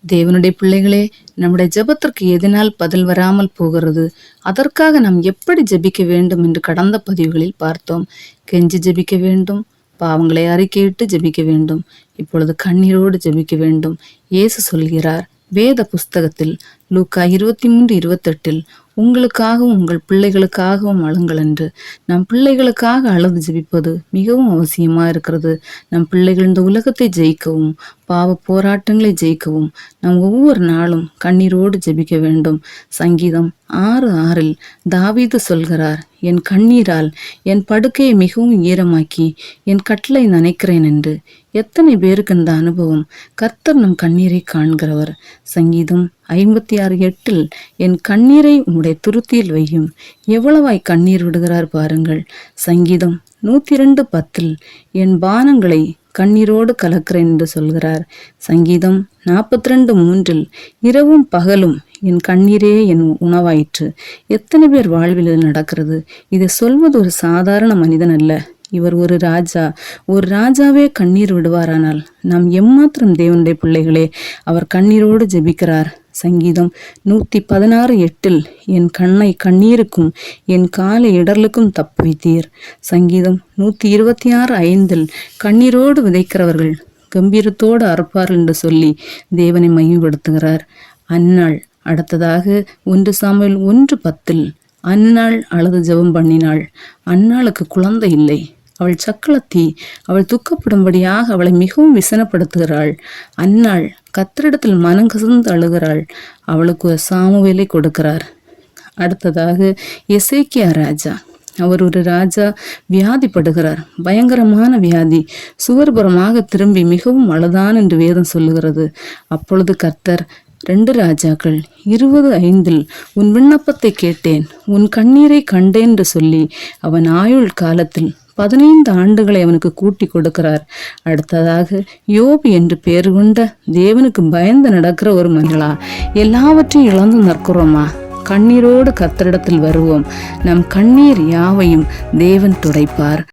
தேவனுடைய பிள்ளைகளே, நம்முடைய ஜெபத்திற்கு எதனால் பதில் வராமல் போகிறது, அதற்காக நாம் எப்படி ஜெபிக்க வேண்டும் என்று கடந்த பதிவுகளில் பார்த்தோம். கெஞ்சி ஜெபிக்க வேண்டும், பாவங்களை அறிக்கையிட்டு ஜெபிக்க வேண்டும், இப்பொழுது கண்ணீரோடு ஜெபிக்க வேண்டும். இயேசு சொல்கிறார் வேத புஸ்தகத்தில் லூக்கா 23:28 உங்களுக்காகவும் உங்கள் பிள்ளைகளுக்காகவும் அழுங்கள் என்று. நம் பிள்ளைகளுக்காக அழுது ஜெபிப்பது மிகவும் அவசியமாக இருக்கிறது. நம் பிள்ளைகள் இந்த உலகத்தை ஜெயிக்கவும் பாவ போராட்டங்களை ஜெயிக்கவும் நாம் ஒவ்வொரு நாளும் கண்ணீரோடு ஜெபிக்க வேண்டும். சங்கீதம் 6:6 தாவீது சொல்கிறார், என் கண்ணீரால் என் படுக்கையை மிகவும் ஈரமாக்கி என் கட்டளை நனைக்கிறேன் என்று. எத்தனை பேருக்கு இந்த அனுபவம்? கர்த்தர் நம் கண்ணீரை காண்கிறவர். சங்கீதம் 56:8 என் கண்ணீரை உம்முடைய துருத்தியில் வையும். எவ்வளவாய் கண்ணீர் விடுகிறார் பாருங்கள். சங்கீதம் 102:10 என் பானங்களை கண்ணீரோடு கலக்கிறேன் என்று சொல்கிறார். சங்கீதம் 42:3 இரவும் பகலும் என் கண்ணீரே என் உணவாயிற்று. எத்தனை பேர் வாழ்வில் இது நடக்கிறது? இதை சொல்வது ஒரு சாதாரண மனிதன் அல்ல, இவர் ஒரு ராஜா. ஒரு ராஜாவே கண்ணீர் விடுவாரானால் நாம் எம்மாத்திரம் தேவனுடைய பிள்ளைகளே. அவர் கண்ணீரோடு ஜெபிக்கிறார். சங்கீதம் 116:8 என் கண்ணை கண்ணீருக்கும் என் காலை இடர்களுக்கும் தப்புவித்தீர். சங்கீதம் 126:5 கண்ணீரோடு விதைக்கிறவர்கள் கம்பீரத்தோடு அறுப்பார்கள் என்று சொல்லி தேவனை மையப்படுத்துகிறார். அன்னாள் அடுத்ததாக 1 சாமுவேல் 1:10 அன்னாள் அழுது ஜெபம் பண்ணினாள். அன்னாளுக்கு குழந்தை இல்லை. அவள் சக்களத்தி. அவள் துக்கப்படும்படியாக அவளை மிகவும் விசனப்படுத்துகிறாள். அன்னாள் கர்த்தரிடத்தில் மனங்கசந்து அழுகிறாள். அவளுக்கு ஒரு சாமுவேலை கொடுக்கிறார். அடுத்ததாக எசேக்கியா ராஜா. அவர் ஒரு ராஜா, வியாதிப்படுகிறார். பயங்கரமான வியாதி. சுவர்புறமாக திரும்பி மிகவும் அழுதான் என்று வேதம் சொல்லுகிறது. அப்பொழுது கர்த்தர் 2 ராஜாக்கள் 20:5 உன் விண்ணப்பத்தை கேட்டேன், உன் கண்ணீரை கண்டேன் என்று சொல்லி அவன் ஆயுள் காலத்தில் 15 ஆண்டுகளை அவனுக்கு கூட்டி கொடுக்கிறார். அடுத்ததாக யோபு என்று பெயர் கொண்ட தேவனுக்கு பயந்து நடக்கிற ஒரு மனிதா. எல்லாவற்றையும் இழந்து நிற்கிறோமா? கண்ணீரோடு கர்த்தரிடத்தில் வருவோம். நம் கண்ணீர் யாவையும் தேவன் துடைப்பார்.